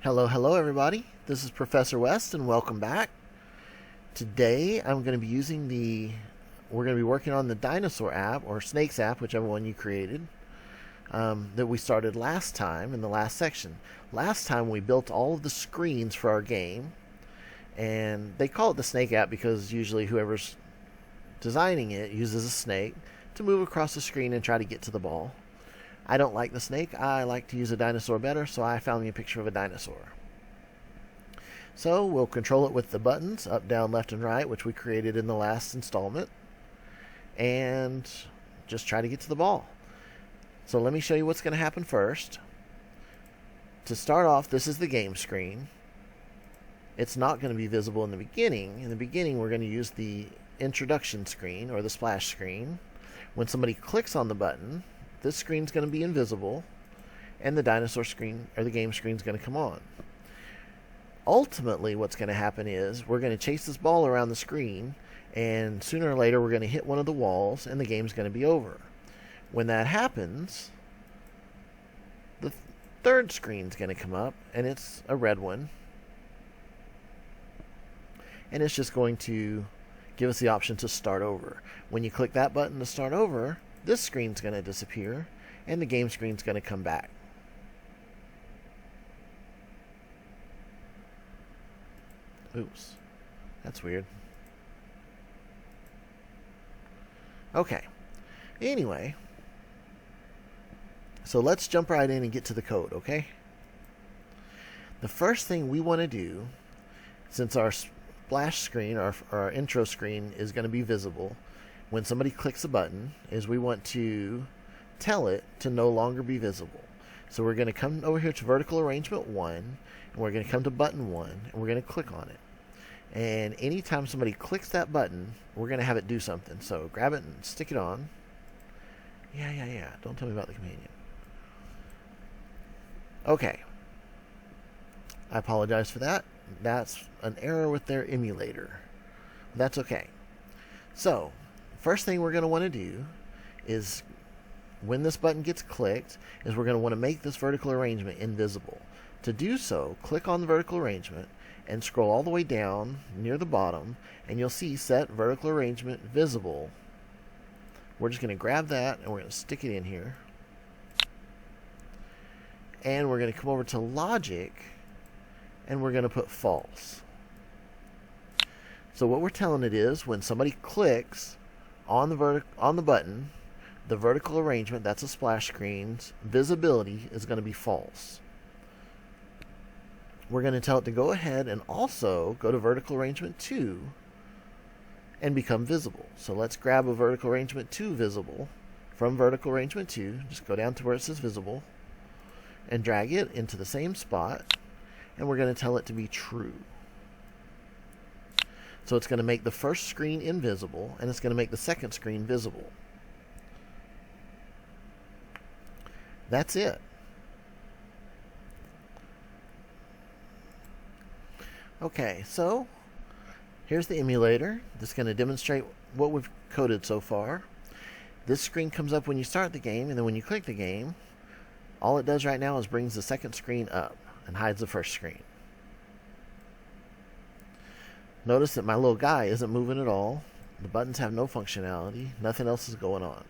Hello everybody. This is Professor West and welcome back. Today I'm going to be we're going to be working on the dinosaur app or snakes app, whichever one you created, that we started last time in the last section. Last time we built all of the screens for our game, and they call it the snake app because usually whoever's designing it uses a snake to move across the screen and try to get to the ball. I don't like the snake. I like to use a dinosaur better, so I found me a picture of a dinosaur. So we'll control it with the buttons, up, down, left, and right, which we created in the last installment, and just try to get to the ball. So let me show you what's going to happen first. To start off, this is the game screen. It's not going to be visible in the beginning. In the beginning, we're going to use the introduction screen, or the splash screen. When somebody clicks on the button, this screen's going to be invisible, and the dinosaur screen, or the game screen, is going to come on. Ultimately, what's going to happen is we're going to chase this ball around the screen, and sooner or later we're going to hit one of the walls, and the game's going to be over. When that happens, the third screen's going to come up, and it's a red one, and it's just going to give us the option to start over. When you click that button to start over, this screen's going to disappear, and the game screen's going to come back. Oops, that's weird. Okay, anyway, so let's jump right in and get to the code, okay? The first thing we want to do, since our splash screen, our intro screen, is going to be visible when somebody clicks a button, is we want to tell it to no longer be visible. So we're going to come over here to vertical arrangement 1, and we're going to come to button 1, and we're going to click on it. And anytime somebody clicks that button, we're going to have it do something. So grab it and stick it on. Yeah. Don't tell me about the companion. Okay. I apologize for that. That's an error with their emulator. That's okay. So, first thing we're going to want to do is, when this button gets clicked, is we're going to want to make this vertical arrangement invisible. To do so, click on the vertical arrangement and scroll all the way down near the bottom, and you'll see Set Vertical Arrangement Visible. We're just going to grab that and we're going to stick it in here. And we're going to come over to Logic, and we're going to put False. So what we're telling it is, when somebody clicks on the button, the vertical arrangement, that's a splash screen's visibility, is going to be false. We're going to tell it to go ahead and also go to vertical arrangement 2 and become visible. So let's grab a vertical arrangement 2 visible from vertical arrangement 2. Just go down to where it says visible and drag it into the same spot, and we're going to tell it to be true. So it's going to make the first screen invisible, and it's going to make the second screen visible. That's it. Okay, so here's the emulator. This is going to demonstrate what we've coded so far. This screen comes up when you start the game, and then when you click the game, all it does right now is brings the second screen up and hides the first screen. Notice that my little guy isn't moving at all. The buttons have no functionality. Nothing else is going on.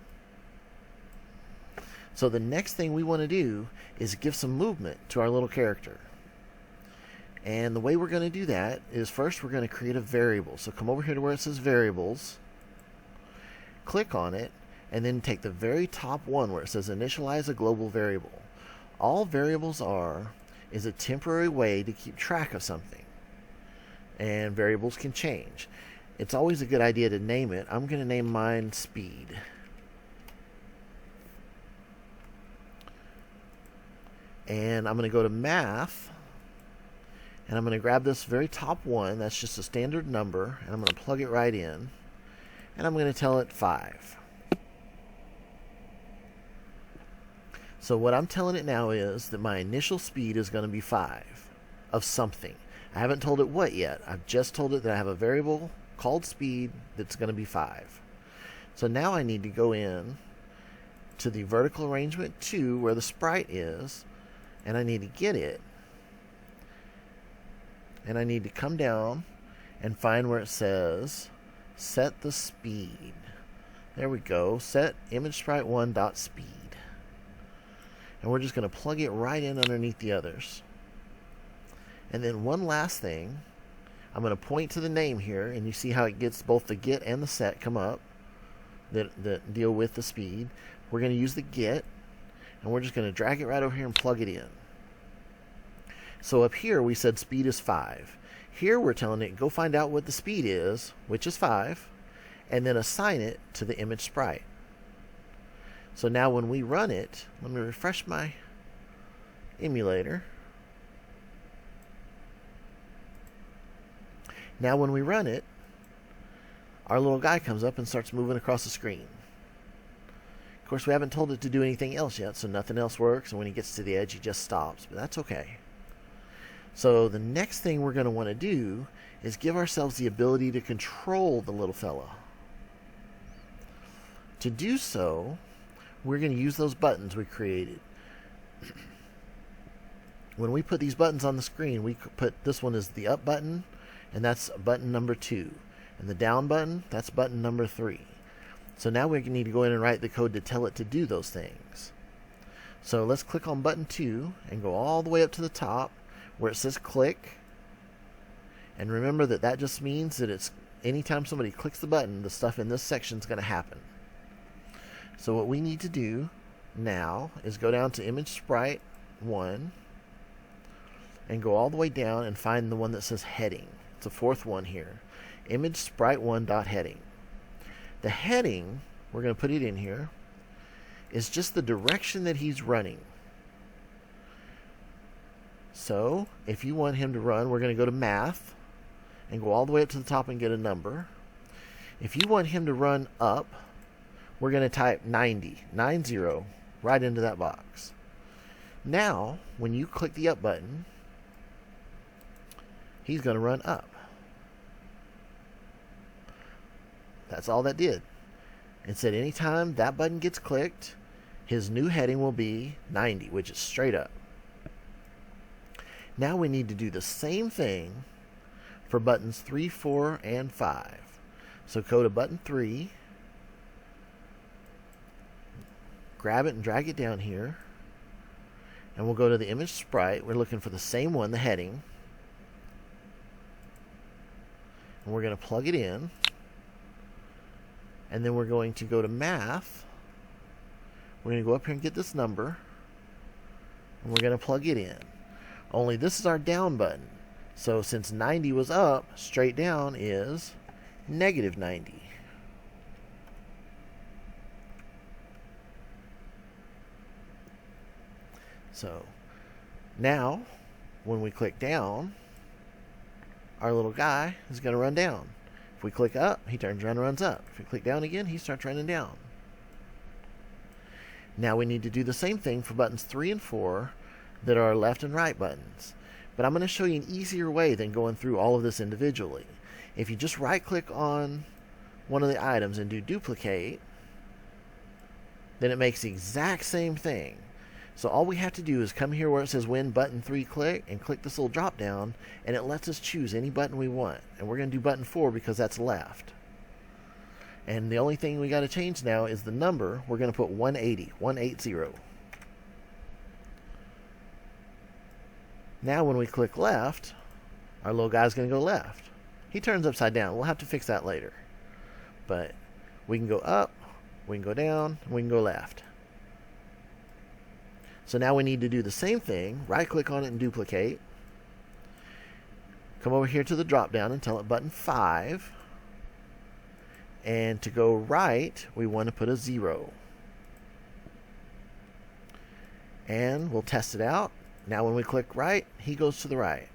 So the next thing we want to do is give some movement to our little character. And the way we're going to do that is, first we're going to create a variable. So come over here to where it says Variables, click on it, and then take the very top one where it says Initialize a Global Variable. All variables is a temporary way to keep track of something. And variables can change. It's always a good idea to name it. I'm going to name mine Speed. And I'm going to go to Math, and I'm going to grab this very top one. That's just a standard number, and I'm going to plug it right in, and I'm going to tell it 5. So what I'm telling it now is that my initial speed is going to be 5 of something. I haven't told it what yet. I've just told it that I have a variable called speed that's going to be 5. So now I need to go in to the vertical arrangement 2 where the sprite is, and I need to get it and I need to come down and find where it says set the speed. There we go. Set ImageSprite1.speed. And we're just going to plug it right in underneath the others. And then one last thing, I'm going to point to the name here, and you see how it gets both the get and the set come up that deal with the speed. We're going to use the get, and we're just going to drag it right over here and plug it in. So up here we said speed is 5. Here we're telling it go find out what the speed is, which is 5, and then assign it to the image sprite. So now when we run it, let me refresh my emulator. Now when we run it, our little guy comes up and starts moving across the screen. Of course, we haven't told it to do anything else yet, so nothing else works, and when he gets to the edge, he just stops, but that's okay. So the next thing we're going to want to do is give ourselves the ability to control the little fella. To do so, we're going to use those buttons we created. When we put these buttons on the screen, we put this one as the up button, and that's button number 2. And the down button, that's button number 3. So now we need to go in and write the code to tell it to do those things. So let's click on button 2 and go all the way up to the top where it says click. And remember that that just means that it's anytime somebody clicks the button, the stuff in this section is going to happen. So what we need to do now is go down to image sprite 1 and go all the way down and find the one that says heading. It's the fourth one here. Image sprite1.heading. The heading, we're going to put it in here, is just the direction that he's running. So if you want him to run, we're going to go to math and go all the way up to the top and get a number. If you want him to run up, we're going to type 90 right into that box. Now, when you click the up button, he's going to run up. That's all that did. It said anytime that button gets clicked, his new heading will be 90, which is straight up. Now we need to do the same thing for buttons 3, 4, and 5. So go to button 3, grab it and drag it down here, and we'll go to the image sprite. We're looking for the same one, the heading, and we're going to plug it in, and then we're going to go to math. We're going to go up here and get this number, and we're going to plug it in. Only this is our down button. So since 90 was up, straight down is negative 90. So now when we click down, our little guy is going to run down. If we click up, he turns around and runs up. If we click down again, he starts running down. Now we need to do the same thing for buttons 3 and 4 that are left and right buttons. But I'm going to show you an easier way than going through all of this individually. If you just right click on one of the items and do duplicate, then it makes the exact same thing. So all we have to do is come here where it says when button 3 click and click this little drop down, and it lets us choose any button we want. And we're going to do button 4 because that's left. And the only thing we got to change now is the number. We're going to put 180. Now when we click left, our little guy's going to go left. He turns upside down. We'll have to fix that later. But we can go up, we can go down, we can go left. So now we need to do the same thing. Right click on it and duplicate. Come over here to the drop down and tell it button 5. And to go right, we want to put a 0. And we'll test it out. Now when we click right, he goes to the right.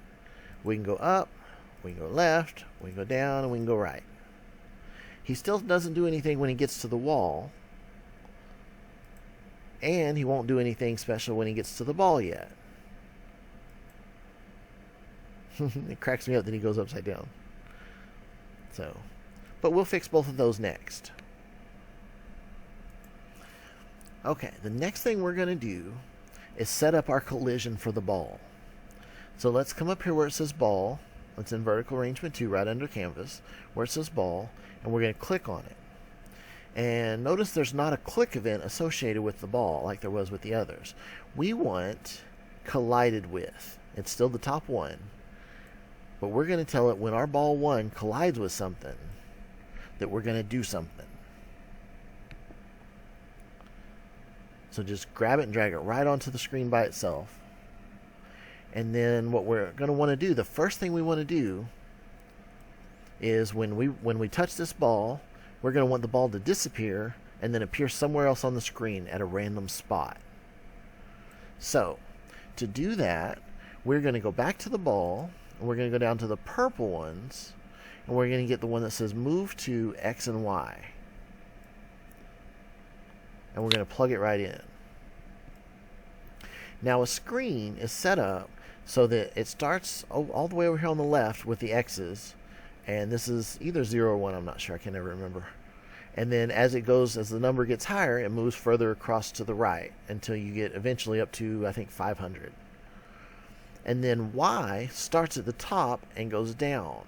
We can go up, we can go left, we can go down, and we can go right. He still doesn't do anything when he gets to the wall. And he won't do anything special when he gets to the ball yet. It cracks me up that he goes upside down. But we'll fix both of those next. Okay, the next thing we're going to do is set up our collision for the ball. So let's come up here where it says ball, It's in vertical arrangement 2 right under canvas where it says ball, and we're going to click on it. And notice there's not a click event associated with the ball like there was with the others. We want collided with. It's still the top one, but we're going to tell it when our ball 1 collides with something that we're going to do something. So just grab it and drag it right onto the screen by itself. And then what we're going to want to do, the first thing we want to do is when we touch this ball, we're going to want the ball to disappear and then appear somewhere else on the screen at a random spot. So to do that, we're going to go back to the ball, and we're going to go down to the purple ones, and we're going to get the one that says move to X and Y. And we're going to plug it right in. Now a screen is set up so that it starts all the way over here on the left with the X's, and this is either 0 or 1, I'm not sure, I can never remember. And then as the number gets higher, it moves further across to the right until you get eventually up to, I think, 500. And then Y starts at the top and goes down.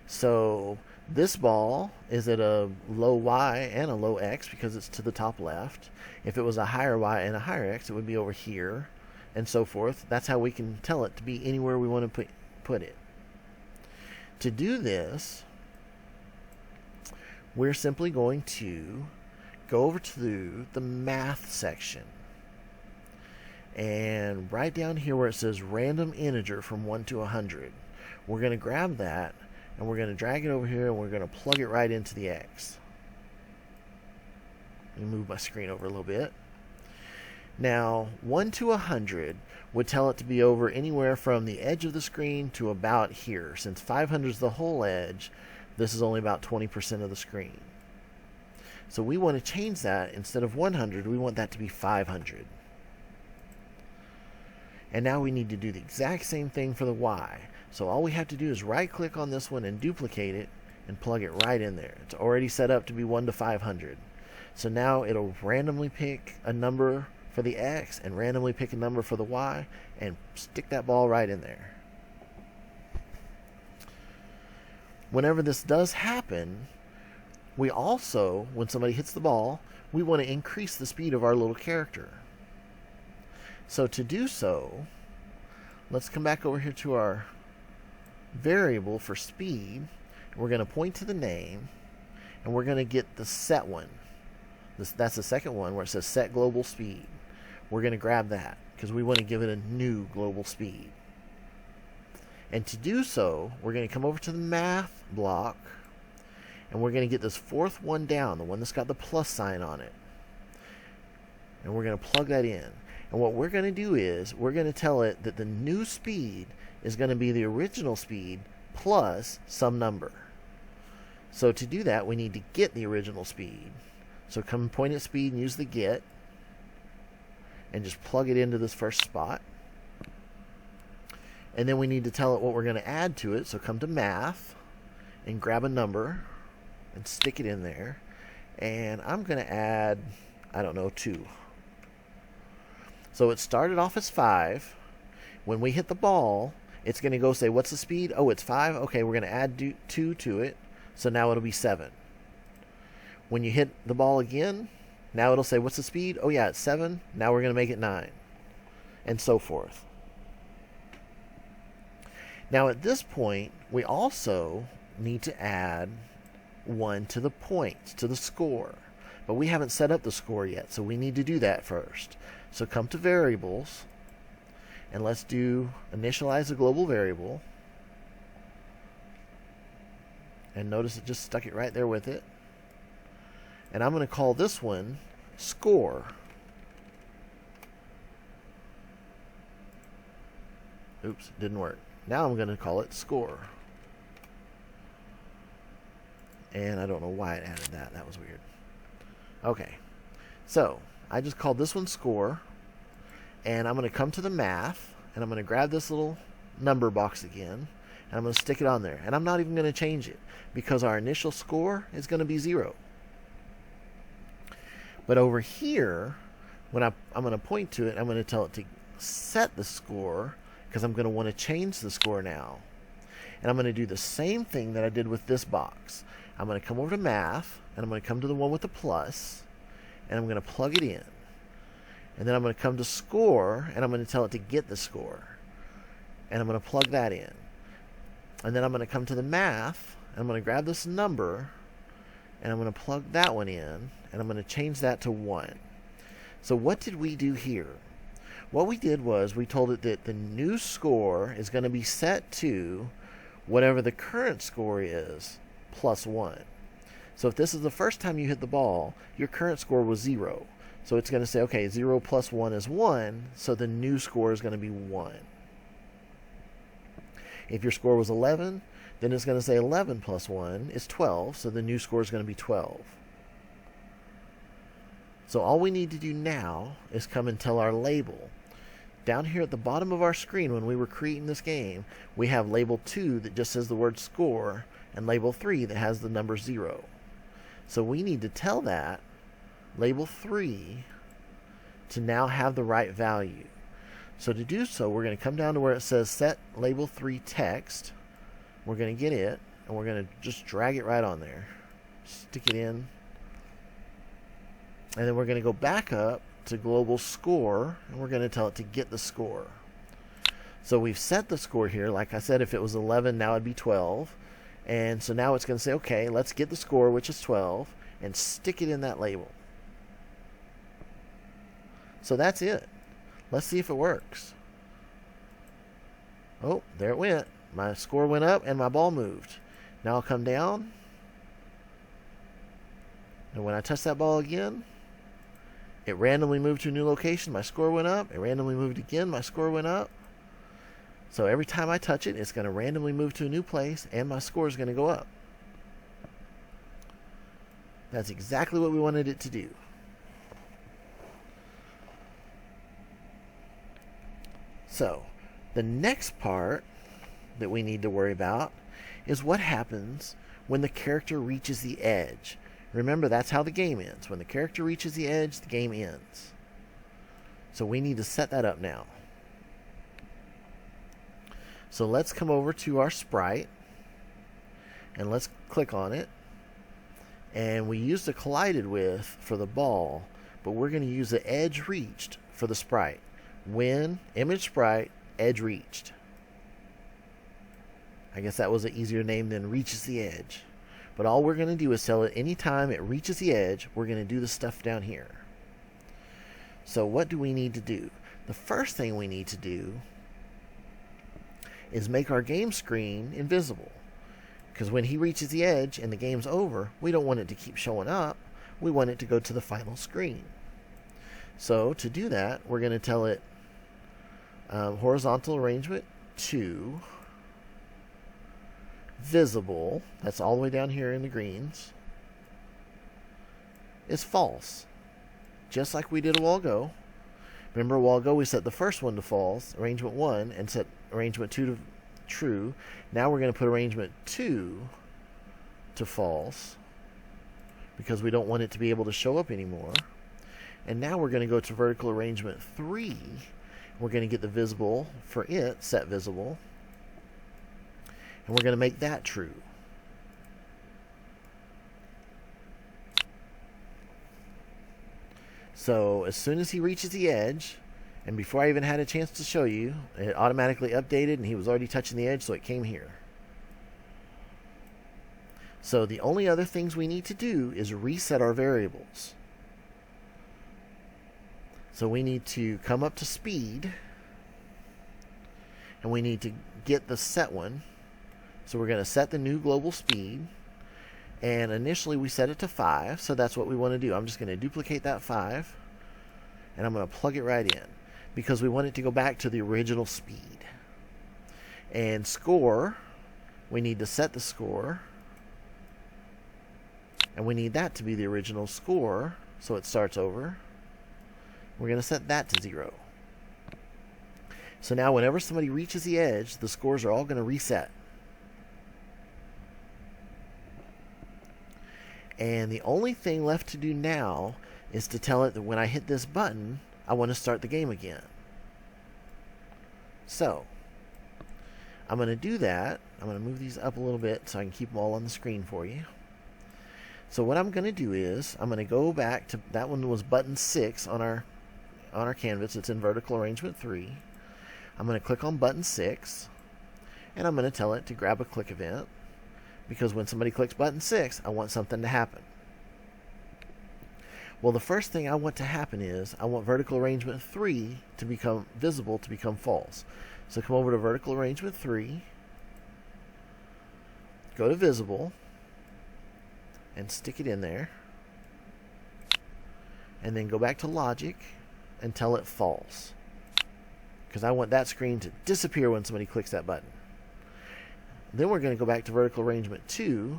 So this ball is at a low Y and a low X because it's to the top left. If it was a higher Y and a higher X, it would be over here, and so forth. That's how we can tell it to be anywhere we want to put it. To do this, we're simply going to go over to the math section. And right down here where it says random integer from 1 to 100, we're going to grab that and we're going to drag it over here and we're going to plug it right into the X. Let me move my screen over a little bit. Now, 1 to 100 would tell it to be over anywhere from the edge of the screen to about here. Since 500 is the whole edge, this is only about 20% of the screen. So we want to change that. Instead of 100, we want that to be 500. And now we need to do the exact same thing for the Y. So all we have to do is right-click on this one and duplicate it and plug it right in there. It's already set up to be 1 to 500. So now it'll randomly pick a number for the X and randomly pick a number for the Y and stick that ball right in there. Whenever this does happen, we also, when somebody hits the ball, we want to increase the speed of our little character. So to do so, let's come back over here to our variable for speed. We're going to point to the name, and we're going to get the set one. That's the second one where it says set global speed. We're going to grab that because we want to give it a new global speed. And to do so, we're going to come over to the math block, and we're going to get this fourth one down, the one that's got the plus sign on it. And we're going to plug that in. And what we're going to do is we're going to tell it that the new speed is going to be the original speed plus some number. So to do that, we need to get the original speed. So come point at speed and use the get. And just plug it into this first spot. And then we need to tell it what we're going to add to it. So come to math and grab a number and stick it in there. And I'm going to add, 2. So it started off as 5. When we hit the ball, it's going to go say, what's the speed? Oh, it's 5. Okay, we're going to add 2 to it. So now it'll be 7. When you hit the ball again, now it'll say, what's the speed? Oh, yeah, it's 7. Now we're going to make it 9. And so forth. Now at this point, we also need to add 1 to the points, to the score. But we haven't set up the score yet, so we need to do that first. So come to variables, and let's do initialize a global variable. And notice it just stuck it right there with it. And I'm going to call this one score. Oops, didn't work. Now I'm going to call it score. And I don't know why it added that. That was weird. Okay. So I just called this one score. And I'm going to come to the math. And I'm going to grab this little number box again. And I'm going to stick it on there. And I'm not even going to change it, because our initial score is going to be 0. But over here, when I'm going to point to it, I'm going to tell it to set the score, because I'm going to want to change the score now. And I'm going to do the same thing that I did with this box. I'm going to come over to math, and I'm going to come to the one with the plus, and I'm going to plug it in. And then I'm going to come to score, and I'm going to tell it to get the score. And I'm going to plug that in. And then I'm going to come to the math, and I'm going to grab this number, and I'm going to plug that one in, and I'm going to change that to 1. So what did we do here? What we did was we told it that the new score is going to be set to whatever the current score is plus 1. So if this is the first time you hit the ball, your current score was 0. So it's going to say, okay, 0 plus 1 is 1, so the new score is going to be 1. If your score was 11, then it's going to say 11 plus 1 is 12, so the new score is going to be 12. So all we need to do now is come and tell our label. Down here at the bottom of our screen when we were creating this game, we have label 2 that just says the word score, and label 3 that has the number 0. So we need to tell that label 3 to now have the right value. So to do so, we're going to come down to where it says set label 3 text. We're going to get it, and we're going to just drag it right on there. Stick it in. And then we're going to go back up to global score, and we're going to tell it to get the score. So we've set the score here. Like I said, if it was 11, now it'd be 12. And so now it's going to say, okay, let's get the score, which is 12, and stick it in that label. So that's it. Let's see if it works. Oh, there it went. My score went up and my ball moved. Now I'll come down. And when I touch that ball again, it randomly moved to a new location. My score went up. It randomly moved again. My score went up. So every time I touch it, it's going to randomly move to a new place, and my score is going to go up. That's exactly what we wanted it to do. So, the next part that we need to worry about is what happens when the character reaches the edge. Remember, that's how the game ends. When the character reaches the edge, the game ends. So we need to set that up now. So let's come over to our sprite, and let's click on it. And we use the collided with for the ball, but we're going to use the edge reached for the sprite. When image sprite edge reached. I guess that was an easier name than reaches the edge. But all we're going to do is tell it anytime it reaches the edge, we're going to do the stuff down here. So what do we need to do? The first thing we need to do is make our game screen invisible. Because when he reaches the edge and the game's over, we don't want it to keep showing up. We want it to go to the final screen. So to do that, we're going to tell it horizontal arrangement 2, visible, that's all the way down here in the greens, is false. Just like we did a while ago. Remember a while ago we set the first one to false, arrangement 1, and set arrangement 2 to true. Now we're going to put arrangement 2 to false because we don't want it to be able to show up anymore. And now we're going to go to vertical arrangement 3. We're going to get the visible for it, set visible. And we're going to make that true. So as soon as he reaches the edge, and before I even had a chance to show you, it automatically updated and he was already touching the edge, so it came here. So the only other things we need to do is reset our variables. So we need to come up to speed, and we need to get the set one. So we're going to set the new global speed, and initially we set it to 5, so that's what we want to do. I'm just going to duplicate that 5, and I'm going to plug it right in, because we want it to go back to the original speed. And score, we need to set the score, and we need that to be the original score, so it starts over. We're going to set that to 0. So now whenever somebody reaches the edge, the scores are all going to reset. And the only thing left to do now is to tell it that when I hit this button, I want to start the game again. So, I'm going to do that. I'm going to move these up a little bit so I can keep them all on the screen for you. So what I'm going to do is I'm going to go back to, that one was button 6 on our canvas. It's in vertical arrangement 3. I'm going to click on button 6, and I'm going to tell it to grab a click event, because when somebody clicks button 6, I want something to happen. Well, the first thing I want to happen is I want vertical arrangement 3 to become visible, to become false. So come over to vertical arrangement 3, go to visible, and stick it in there, and then go back to logic and tell it false, because I want that screen to disappear when somebody clicks that button. Then we're going to go back to vertical arrangement 2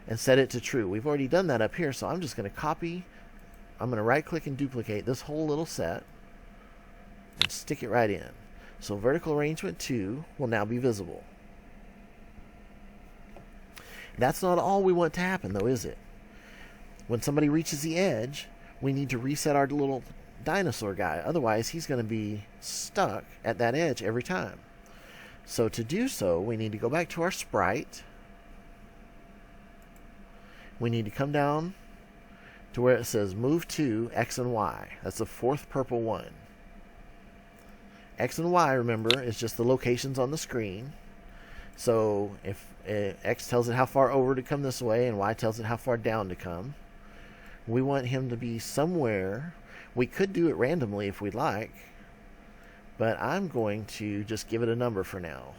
and set it to true. We've already done that up here, so I'm just going to copy. I'm going to right click and duplicate this whole little set and stick it right in. So vertical arrangement 2 will now be visible. That's not all we want to happen, though, is it? When somebody reaches the edge, we need to reset our little dinosaur guy. Otherwise, he's going to be stuck at that edge every time. So to do so, we need to go back to our sprite. We need to come down to where it says move to X and Y. That's the fourth purple one. X and Y, remember, is just the locations on the screen. So if X tells it how far over to come this way and Y tells it how far down to come, we want him to be somewhere. We could do it randomly if we'd like, but I'm going to just give it a number for now.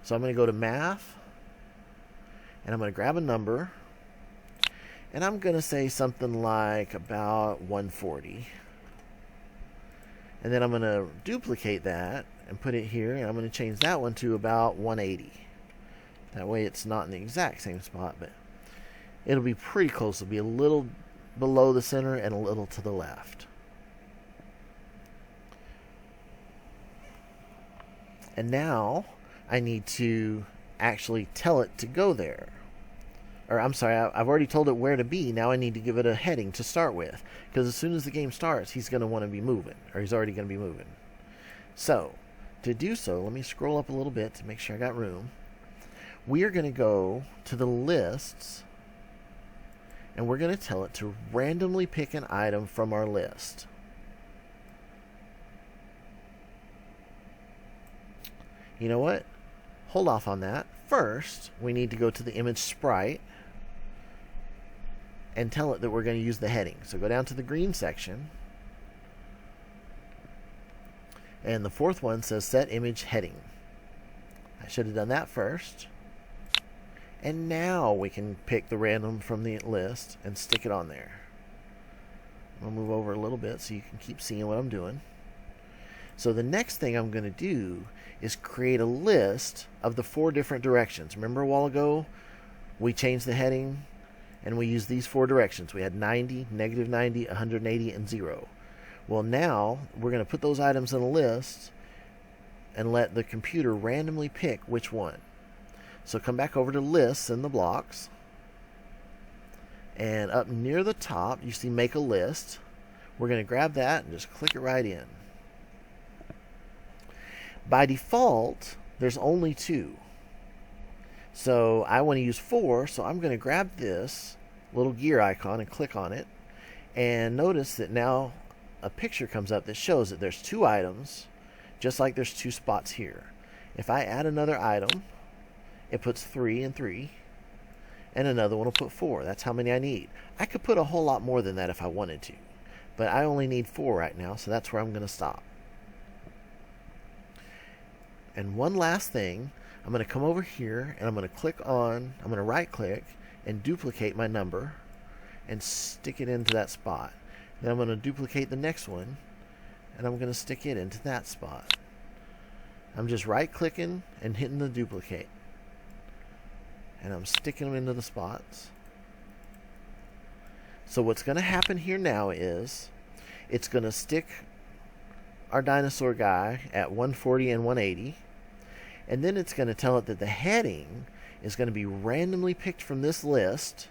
So I'm going to go to math, and I'm going to grab a number, and I'm going to say something like about 140. And then I'm going to duplicate that and put it here, and I'm going to change that one to about 180. That way it's not in the exact same spot, but it'll be pretty close. It'll be a little below the center and a little to the left. And now I need to actually tell it to go there. Or I'm sorry, I've already told it where to be. Now I need to give it a heading to start with, because as soon as the game starts, he's going to want to be moving, or he's already going to be moving. So to do so, let me scroll up a little bit to make sure I got room. We are going to go to the lists, and we're going to tell it to randomly pick an item from our list. You know what? Hold off on that. First, we need to go to the image sprite and tell it that we're going to use the heading. So go down to the green section, and the fourth one says set image heading. I should have done that first. And now we can pick the random from the list and stick it on there. I'll move over a little bit so you can keep seeing what I'm doing. So the next thing I'm going to do is create a list of the 4 different directions. Remember a while ago we changed the heading and we used these 4 directions. We had 90, negative 90, 180, and 0. Well, now we're going to put those items in a list and let the computer randomly pick which one. So come back over to lists in the blocks, and up near the top you see make a list. We're going to grab that and just click it right in. By default, there's only 2. So I want to use 4, so I'm going to grab this little gear icon and click on it. And notice that now a picture comes up that shows that there's 2 items, just like there's 2 spots here. If I add another item, it puts 3 and 3, and another one will put 4. That's how many I need. I could put a whole lot more than that if I wanted to, but I only need 4 right now, so that's where I'm going to stop. And one last thing, I'm going to come over here and I'm going to right click and duplicate my number and stick it into that spot. Then I'm going to duplicate the next one and I'm going to stick it into that spot. I'm just right clicking and hitting the duplicate, and I'm sticking them into the spots. So what's going to happen here now is it's going to stick our dinosaur guy at 140 and 180, and then it's going to tell it that the heading is going to be randomly picked from this list,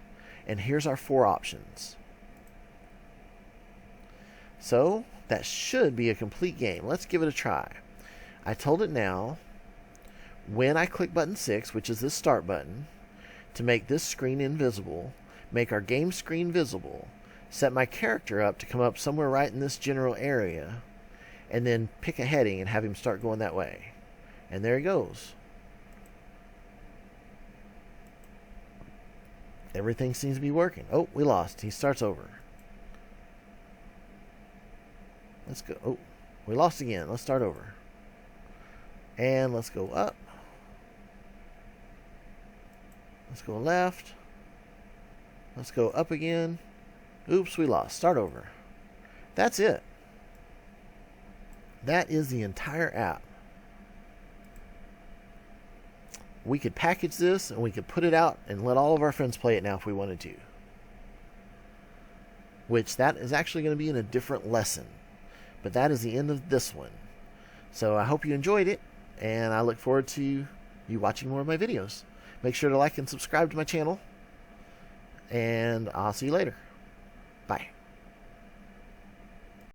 and here's our 4 options. So that should be a complete game. Let's give it a try. I told it now when I click button 6, which is this start button, to make this screen invisible, make our game screen visible, set my character up to come up somewhere right in this general area, and then pick a heading and have him start going that way. And there he goes. Everything seems to be working. Oh, we lost. He starts over. Let's go. Oh, we lost again. Let's start over. And let's go up. Let's go left. Let's go up again. Oops, we lost. Start over. That's it. That is the entire app. We could package this and we could put it out and let all of our friends play it now if we wanted to. Which that is actually going to be in a different lesson. But that is the end of this one. So I hope you enjoyed it, and I look forward to you watching more of my videos. Make sure to like and subscribe to my channel, and I'll see you later. Bye.